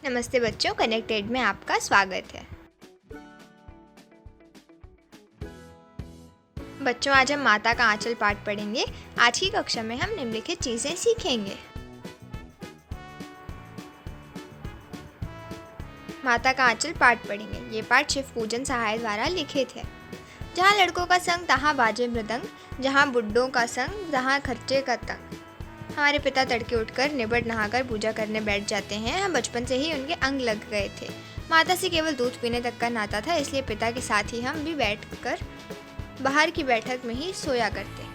नमस्ते बच्चों, कनेक्टेड में आपका स्वागत है। बच्चों, आज हम माता का आंचल पाठ पढ़ेंगे। आज की कक्षा में हम निम्नलिखित चीजें सीखेंगे। माता का आंचल पाठ पढ़ेंगे। ये पाठ शिव पूजन सहाय द्वारा लिखित है। जहाँ लड़कों का संग तहाँ बाजे मृदंग, जहाँ बुड्ढों का संग तहाँ खर्चे का तंग। हमारे पिता तड़के उठकर निबड़ नहाकर पूजा करने बैठ जाते हैं। हम बचपन से ही उनके अंग लग गए थे। माता से केवल दूध पीने तक का नाता था, इसलिए पिता के साथ ही हम भी बैठकर बाहर की बैठक में ही सोया करते।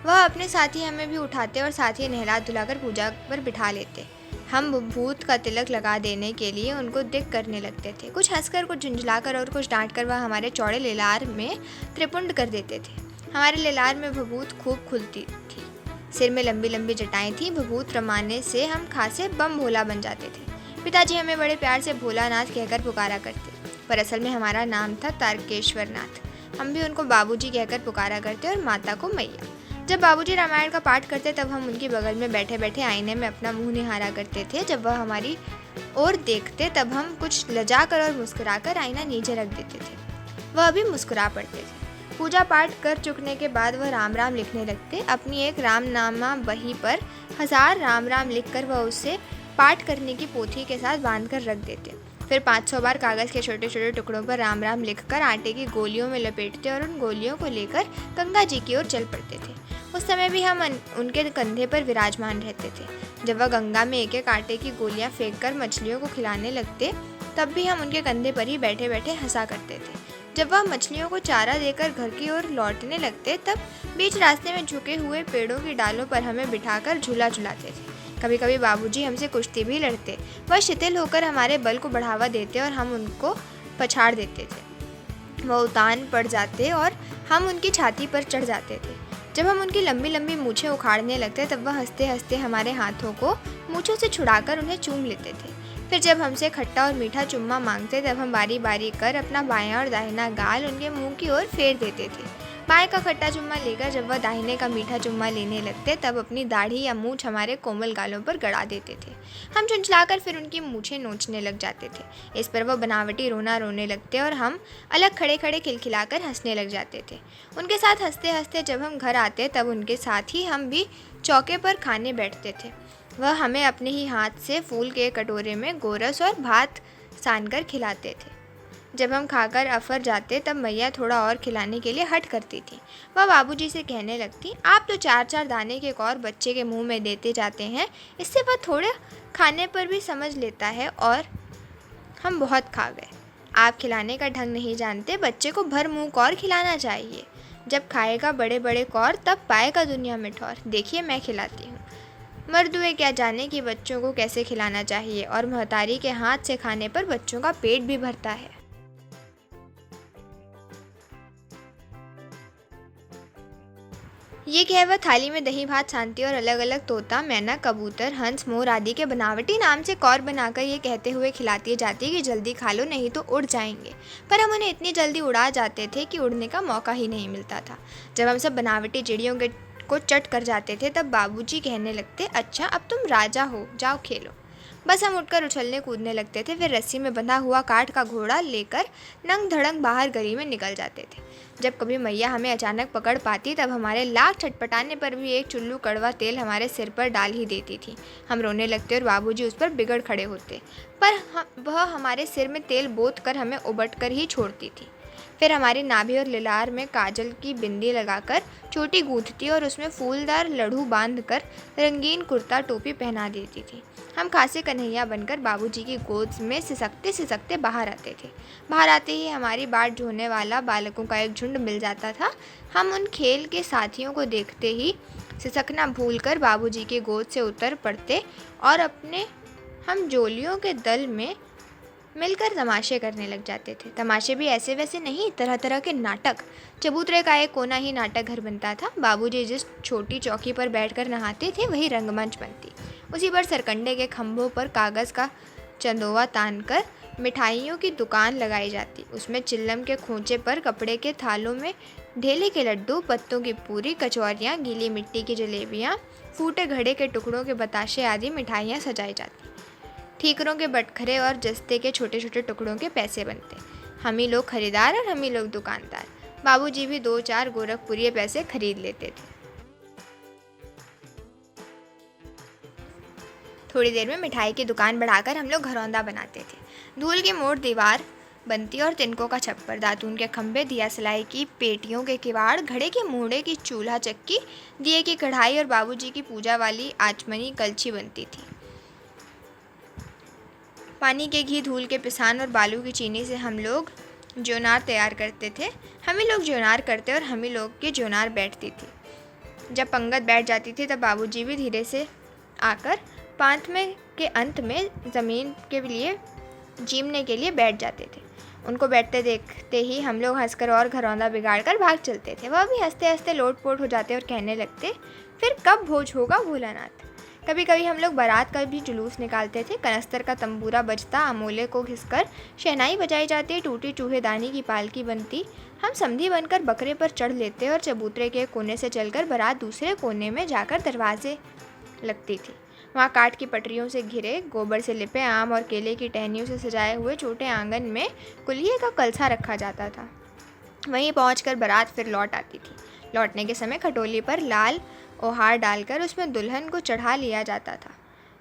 वह अपने साथ ही हमें भी उठाते और साथ ही नहला धुलाकर पूजा पर बिठा लेते। हम भूत का तिलक लगा देने के लिए उनको दिक करने लगते थे। कुछ हंसकर, कुछ झुंझलाकर और कुछ डांटकर वह हमारे चौड़े लेलार में त्रिपुंड कर देते थे। हमारे लेलार में भभूत खूब खुलती थी। सिर में लंबी लंबी जटाएं थी। भभूत रमाने से हम खासे बम भोला बन जाते थे। पिताजी हमें बड़े प्यार से भोलानाथ कहकर पुकारा करते, पर असल में हमारा नाम था तारकेश्वर नाथ। हम भी उनको बाबूजी कहकर पुकारा करते और माता को मैया। जब बाबूजी रामायण का पाठ करते तब हम उनके बगल में बैठे बैठे आईने में अपना मुंह निहारा करते थे। जब वह हमारी ओर देखते तब हम कुछ लजाकर और मुस्कुराकर आईना नीचे रख देते थे। वह भी मुस्कुरा पड़ते थे। पूजा पाठ कर चुकने के बाद वह राम राम लिखने लगते। अपनी एक रामनामा बही पर 1000 राम राम लिखकर वह उसे पाठ करने की पोथी के साथ बांधकर रख देते। फिर 500 बार कागज़ के छोटे छोटे टुकड़ों पर राम राम लिखकर आटे की गोलियों में लपेटते और उन गोलियों को लेकर गंगा जी की ओर चल पड़ते थे। उस समय भी हम उनके कंधे पर विराजमान रहते थे। जब वह गंगा में एक एक आटे की गोलियां फेंककर मछलियों को खिलाने लगते तब भी हम उनके कंधे पर ही बैठे बैठे हंसा करते थे। जब वह मछलियों को चारा देकर घर की ओर लौटने लगते तब बीच रास्ते में झुके हुए पेड़ों की डालों पर हमें बिठाकर झूला झुलाते थे। कभी कभी बाबूजी हमसे कुश्ती भी लड़ते। वह शिथिल होकर हमारे बल को बढ़ावा देते और हम उनको पछाड़ देते थे। वह उतान पड़ जाते और हम उनकी छाती पर चढ़ जाते थे। जब हम उनकी लंबी लंबी मूछें उखाड़ने लगते तब वह हंसते हंसते हमारे हाथों को मूछों से छुड़ाकर उन्हें चूम लेते थे। फिर जब हमसे खट्टा और मीठा चुम्मा मांगते तब हम बारी बारी कर अपना बायां और दाहिना गाल उनके मुंह की ओर फेर देते थे। बाएं का खट्टा चुम्मा लेकर जब वह दाहिने का मीठा चुम्मा लेने लगते तब अपनी दाढ़ी या मूछ हमारे कोमल गालों पर गड़ा देते थे। हम चुंचलाकर फिर उनकी मूछें नोचने लग जाते थे। इस पर वह बनावटी रोना रोने लगते और हम अलग खड़े खड़े खिलखिलाकर हंसने लग जाते थे। उनके साथ हंसते हंसते जब हम घर आते तब उनके साथ ही हम भी चौके पर खाने बैठते थे। वह हमें अपने ही हाथ से फूल के कटोरे में गोरस और भात सानकर खिलाते थे। जब हम खाकर अफर जाते तब मैया थोड़ा और खिलाने के लिए हट करती थी। वह बाबूजी से कहने लगती, आप तो 4-4 दाने के और बच्चे के मुंह में देते जाते हैं, इससे वह थोड़े खाने पर भी समझ लेता है। और हम बहुत खा गए। आप खिलाने का ढंग नहीं जानते, बच्चे को भर मुंह कौर खिलाना चाहिए। जब खाएगा बड़े बड़े कौर तब पाएगा दुनिया में ठौर। देखिए मैं खिलाती हूँ। मर्द हुए क्या जाने कि बच्चों को कैसे खिलाना चाहिए, और महतारी के हाथ से खाने पर बच्चों का पेट भी भरता है। ये कह वह थाली में दही भात शांति और अलग अलग तोता, मैना, कबूतर, हंस, मोर आदि के बनावटी नाम से कौर बनाकर ये कहते हुए खिलाती जाती कि जल्दी खा लो नहीं तो उड़ जाएंगे। पर हम उन्हें इतनी जल्दी उड़ा जाते थे कि उड़ने का मौका ही नहीं मिलता था। जब हम सब बनावटी चिड़ियों को चट कर जाते थे तब बाबूजी कहने लगते, अच्छा अब तुम राजा हो, जाओ खेलो। बस हम उठकर उछलने कूदने लगते थे। फिर रस्सी में बंधा हुआ काठ का घोड़ा लेकर नंग धड़ंग बाहर गली में निकल जाते थे। जब कभी मैया हमें अचानक पकड़ पाती तब हमारे लाख छटपटाने पर भी एक चुल्लू कड़वा तेल हमारे सिर पर डाल ही देती थी। हम रोने लगते और बाबूजी उस पर बिगड़ खड़े होते, पर वह हमारे सिर में तेल बोत कर हमें उबट कर ही छोड़ती थी। फिर हमारी नाभि और लिलार में काजल की बिंदी लगाकर चोटी गूंथती और उसमें फूलदार लड्डू बांधकर रंगीन कुर्ता टोपी पहना देती थी। हम खासे कन्हैया बनकर बाबूजी की गोद में सिसकते सिसकते बाहर आते थे। बाहर आते ही हमारी बाट जोहने वाला बालकों का एक झुंड मिल जाता था। हम उन खेल के साथियों को देखते ही सिसकना भूलकर बाबूजी की गोद से उतर पड़ते और अपने हम जोलियों के दल में मिलकर तमाशे करने लग जाते थे। तमाशे भी ऐसे वैसे नहीं, तरह तरह के नाटक। चबूतरे का एक कोना ही नाटक घर बनता था। बाबूजी जिस छोटी चौकी पर बैठकर नहाते थे वही रंगमंच बनती। उसी पर सरकंडे के खंभों पर कागज़ का चंदोवा तानकर मिठाइयों की दुकान लगाई जाती। उसमें चिल्लम के खोंचे पर कपड़े के थालों में ढेले के लड्डू, पत्तों की पूरी, कचौरियाँ, गीली मिट्टी की जलेबियाँ, फूटे घड़े के टुकड़ों के बताशे आदि मिठाइयाँ सजाई जाती। ठीकरों के बटखरे और जस्ते के छोटे छोटे टुकड़ों के पैसे बनते। हम ही लोग खरीदार और हम ही लोग दुकानदार। बाबूजी भी 2-4 गोरखपुरी पैसे खरीद लेते थे। थोड़ी देर में मिठाई की दुकान बढ़ाकर हम लोग घरौंदा बनाते थे। धूल की मोड़ दीवार बनती और तिनकों का छप्पर, दातून के खंभे, दिया सिलाई की पेटियों के किवाड़, घड़े के मूढ़े की चूल्हा चक्की, दिए की कढ़ाई और बाबूजी की पूजा वाली आचमनी कलछी बनती थी। पानी के घी, धूल के पिसान और बालू की चीनी से हम लोग जोनार तैयार करते थे। हम ही लोग जोनार करते और हम ही लोग की जोनार बैठती थी। जब पंगत बैठ जाती थी तब बाबूजी भी धीरे से आकर पांथवे के अंत में ज़मीन के लिए जीमने के लिए बैठ जाते थे। उनको बैठते देखते ही हम लोग हंसकर और घरौंदा बिगाड़ कर भाग चलते थे। वह भी हंसते हंसते लोटपोट हो जाते और कहने लगते, फिर कब भोज होगा भोलानाथ। कभी कभी हम लोग बारात का भी जुलूस निकालते थे। कनस्तर का तंबूरा बजता, अमोले को घिसकर शहनाई बजाई जाती, टूटी चूहेदानी की पालकी बनती। हम समधी बनकर बकरे पर चढ़ लेते और चबूतरे के कोने से चलकर बारात दूसरे कोने में जाकर दरवाजे लगती थी। वहाँ काठ की पटरियों से घिरे, गोबर से लिपे, आम और केले की टहनियों से सजाए हुए छोटे आंगन में कुल्हिए का कलसा रखा जाता था। वहीं पहुंचकर बारात फिर लौट आती थी। लौटने के समय खटोली पर लाल ओहार डालकर उसमें दुल्हन को चढ़ा लिया जाता था।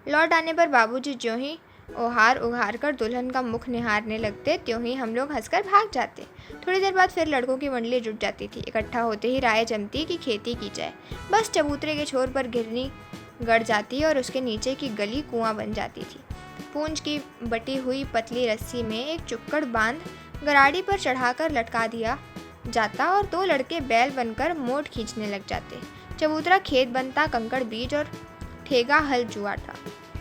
लौट आने पर बाबूजी ज्यों ही ओहार उघार कर दुल्हन का मुख निहारने लगते, त्यों ही हम लोग हंसकर भाग जाते। थोड़ी देर बाद फिर लड़कों की मंडली जुट जाती थी। इकट्ठा होते ही राय जमती कि खेती की जाए। बस चबूतरे के छोर पर घिरनी गड़ जाती और उसके नीचे की गली कुआं बन जाती थी। पूंछ की बटी हुई पतली रस्सी में एक चुक्कड़ बांध गराड़ी पर चढ़ाकर लटका दिया जाता और 2 लड़के बैल बनकर मोट खींचने लग जाते। चबूतरा खेत बनता, कंकड़ बीज और ठेगा हल जुआ था।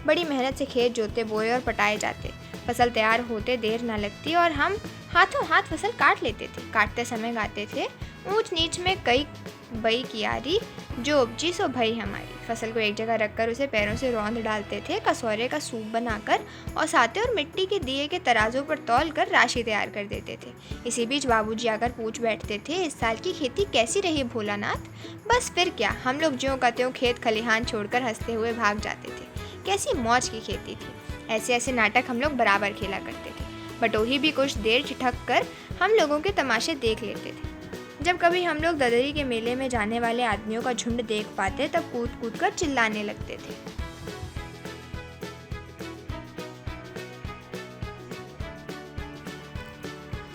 बड़ी मेहनत से खेत जोते, बोए और पटाए जाते। फसल तैयार होते देर न लगती और हम हाथों हाथ फसल काट लेते थे। काटते समय गाते थे, ऊंच नीच में कई बई कियारी, जो उपजी सो भई हमारी। फसल को एक जगह रखकर उसे पैरों से रौंद डालते थे। कसौरे का सूप बनाकर और साथे और मिट्टी के दिए के तराजों पर तौल कर राशि तैयार कर देते थे। इसी बीच बाबूजी आकर पूछ बैठते थे, इस साल की खेती कैसी रही भोलानाथ। बस फिर क्या, हम लोग ज्यों का त्यों खेत खलिहान छोड़कर हंसते हुए भाग जाते थे। कैसी मौज की खेती थी। ऐसे ऐसे नाटक हम लोग बराबर खेला करते थे। बटोही भी कुछ देर ठिठक कर हम लोगों के तमाशे देख लेते थे। जब कभी हम लोग ददरी के मेले में जाने वाले आदमियों का झुंड देख पाते तब कूद कूद कर चिल्लाने लगते थे।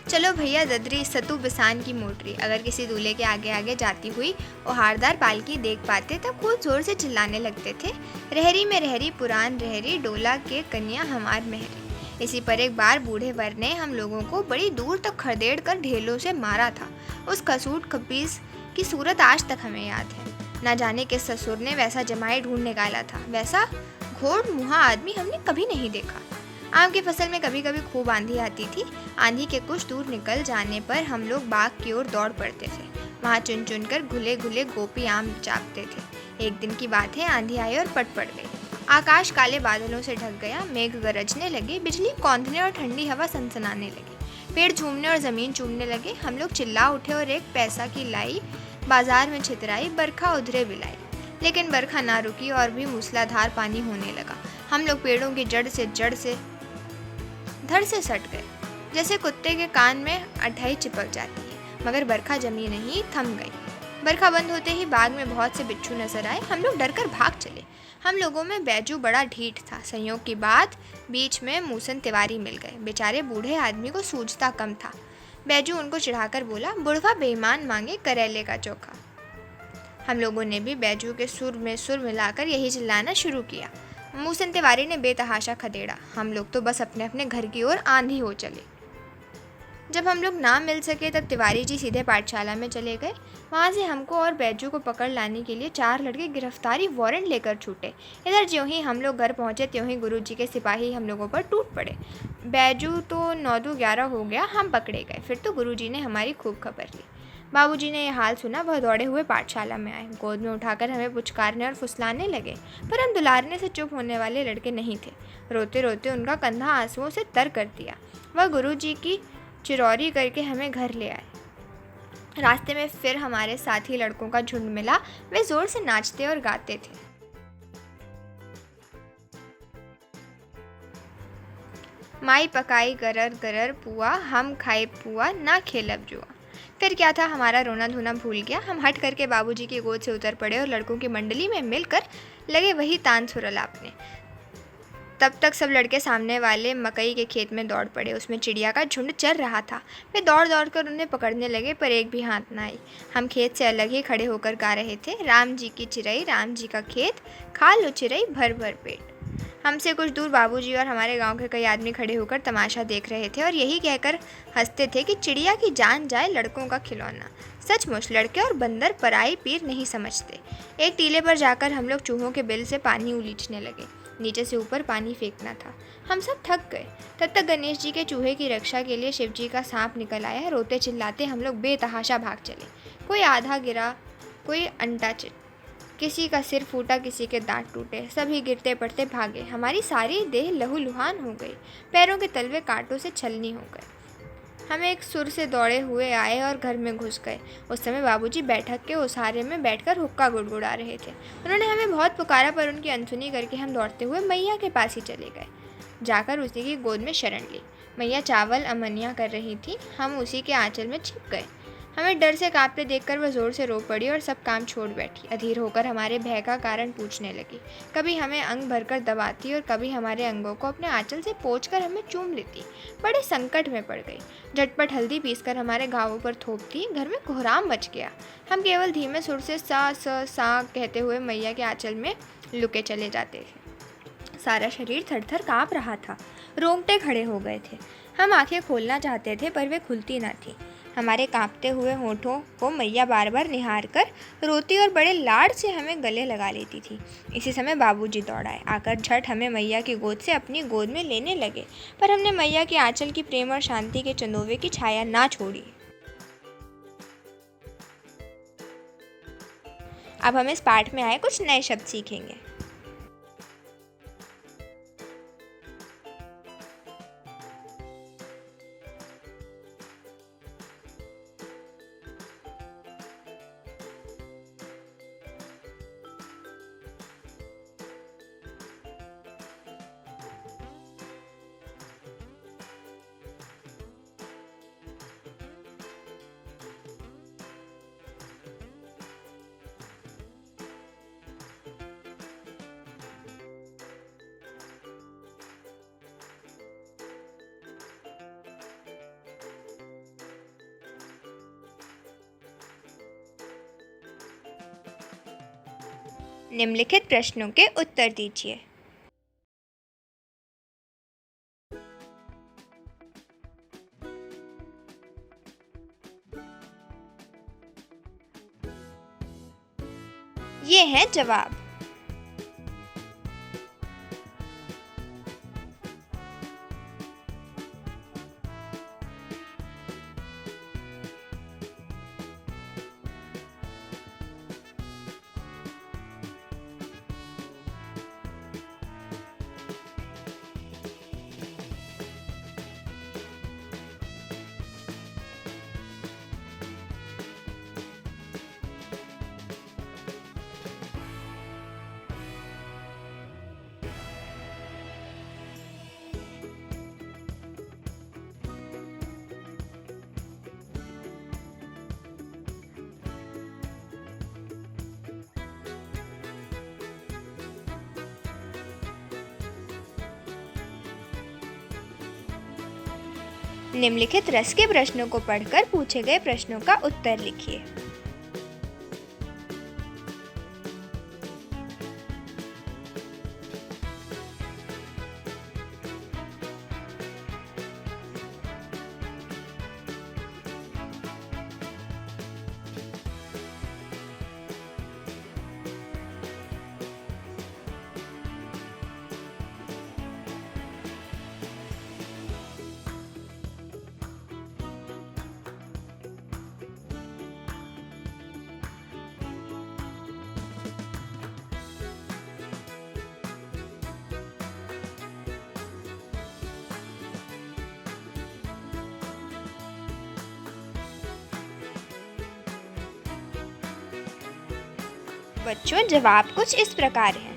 चलो भैया ददरी सतु बिसान की मोटरी। अगर किसी दूल्हे के आगे आगे जाती हुई ओहारदार पालकी देख पाते तब खूब जोर से चिल्लाने लगते थे, रहरी में रहरी पुरान रहरी, डोला के कन्या हमार मेहरी। इसी पर एक बार बूढ़े वर ने हम लोगों को बड़ी दूर तक खदेड़ कर ढेलों से मारा था। उस खसूट खबीस की सूरत आज तक हमें याद है। ना जाने किस ससुर ने वैसा जमाई ढूंढ निकाला था। वैसा घोड़ मुहा आदमी हमने कभी नहीं देखा। आम की फसल में कभी कभी खूब आंधी आती थी। आंधी के कुछ दूर निकल जाने पर हम लोग बाग की ओर दौड़ पड़ते थे। वहाँ चुन चुन कर घुले घुले गोपी आम चापते थे। एक दिन की बात है, आंधी आई और पट पड़ गई। आकाश काले बादलों से ढक गया। मेघ गरजने लगे, बिजली कौंधने और ठंडी हवा सनसनाने लगी। पेड़ झूमने और ज़मीन चूमने लगे। हम लोग चिल्ला उठे और 1 पैसा की लाई बाजार में छितराई। बरखा उधरे बिलाई, लेकिन बरखा ना रुकी और भी मूसलाधार पानी होने लगा। हम लोग पेड़ों की जड़ से धड़ से सट गए, जैसे कुत्ते के कान में अठाई चिपक जाती है। मगर बरखा जमी नहीं, थम गई। बरखा बंद होते ही बाग में बहुत से बिच्छू नजर आए। हम लोग डरकर भाग चले। हम लोगों में बैजू बड़ा ढीठ था। संयोग की बात, बीच में मूसन तिवारी मिल गए। बेचारे बूढ़े आदमी को सूझता कम था। बैजू उनको चिढ़ाकर बोला, बुढ़वा बेईमान मांगे करेले का चोखा। हम लोगों ने भी बैजू के सुर में सुर मिलाकर यही चिल्लाना शुरू किया। मूसन तिवारी ने बेतहाशा खदेड़ा। हम लोग तो बस अपने अपने घर की ओर आंधी हो चले। जब हम लोग ना मिल सके तब तिवारी जी सीधे पाठशाला में चले गए। वहाँ से हमको और बैजू को पकड़ लाने के लिए 4 लड़के गिरफ्तारी वारंट लेकर छूटे। इधर ज्यों ही हम लोग घर पहुँचे त्यों ही गुरुजी के सिपाही हम लोगों पर टूट पड़े। बैजू तो 9-11 हो गया, हम पकड़े गए। फिर तो गुरुजी ने हमारी खूब खबर ली। बाबूजी ने यह हाल सुना, वह दौड़े हुए पाठशाला में आए। गोद में उठाकर हमें पुचकारने और फुसलाने लगे, पर हम दुलारने से चुप होने वाले लड़के नहीं थे। रोते रोते उनका कंधा आंसुओं से तर कर दिया। वह गुरुजी की चिरौरी करके हमें घर ले आए। रास्ते में फिर हमारे साथी लड़कों का झुंड मिला। वे जोर से नाचते और गाते थे। माई पकाई गरर गरर पुआ, हम खाए पुआ ना खेलब जुआ। फिर क्या था, हमारा रोना धोना भूल गया। हम हट करके बाबूजी की गोद से उतर पड़े और लड़कों की मंडली में मिलकर लगे वही तान सुरलापने। तब तक सब लड़के सामने वाले मकई के खेत में दौड़ पड़े। उसमें चिड़िया का झुंड चल रहा था। वे दौड़ दौड़ कर उन्हें पकड़ने लगे, पर एक भी हाथ न आई। हम खेत से अलग ही खड़े होकर गा रहे थे, राम जी की चिरई राम जी का खेत, खा लो चिरई भर भर पेट। हमसे कुछ दूर बाबूजी और हमारे गांव के कई आदमी खड़े होकर तमाशा देख रहे थे और यही कहकर हंसते थे कि चिड़िया की जान जाए लड़कों का खिलौना। सचमुच लड़के और बंदर पराई पीर नहीं समझते। एक टीले पर जाकर हम लोग चूहों के बिल से पानी उलीचने लगे। नीचे से ऊपर पानी फेंकना था। हम सब थक गए। तब तक गणेश जी के चूहे की रक्षा के लिए शिव जी का सांप निकल आया। रोते चिल्लाते हम लोग बेतहाशा भाग चले। कोई आधा गिरा, कोई अंटा चिट, किसी का सिर फूटा, किसी के दांत टूटे। सभी गिरते पड़ते भागे। हमारी सारी देह लहूलुहान हो गई। पैरों के तलवे कांटों से छलनी हो गए। हम एक सुर से दौड़े हुए आए और घर में घुस गए। उस समय बाबूजी बैठक के उसारे में बैठकर हुक्का गुड़गुड़ा रहे थे। उन्होंने हमें बहुत पुकारा, पर उनकी अनसुनी करके हम दौड़ते हुए मैया के पास ही चले गए। जाकर उसी की गोद में शरण ली। मैया चावल अमनिया कर रही थी। हम उसी के आंचल में छिप गए। हमें डर से कांपते देखकर वह जोर से रो पड़ी और सब काम छोड़ बैठी। अधीर होकर हमारे भय का कारण पूछने लगी। कभी हमें अंग भरकर दबाती और कभी हमारे अंगों को अपने आंचल से पोंछकर हमें चूम लेती। बड़े संकट में पड़ गई। झटपट हल्दी पीसकर हमारे घावों पर थोपती। घर में कोहराम मच गया। हम केवल धीमे सुर से सा कहते हुए मैया के आंचल में लुके चले जाते थे। सारा शरीर थरथर काँप रहा था। रोंगटे खड़े हो गए थे। हम आंखें खोलना चाहते थे, पर वे खुलती न थी। हमारे कांपते हुए होठों को मैया बार बार निहार कर रोती और बड़े लाड से हमें गले लगा लेती थी। इसी समय बाबूजी दौड़ आए। आकर झट हमें मैया की गोद से अपनी गोद में लेने लगे, पर हमने मैया के आंचल की प्रेम और शांति के चंदोवे की छाया ना छोड़ी। अब हम इस पाठ में आए कुछ नए शब्द सीखेंगे। निम्नलिखित प्रश्नों के उत्तर दीजिए। ये हैं जवाब। निम्नलिखित रस के प्रश्नों को पढ़कर पूछे गए प्रश्नों का उत्तर लिखिए। बच्चों, जवाब कुछ इस प्रकार हैं।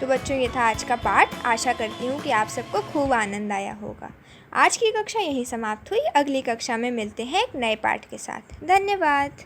तो बच्चों, ये था आज का पाठ। आशा करती हूँ कि आप सबको खूब आनंद आया होगा। आज की कक्षा यहीं समाप्त हुई। अगली कक्षा में मिलते हैं एक नए पाठ के साथ। धन्यवाद।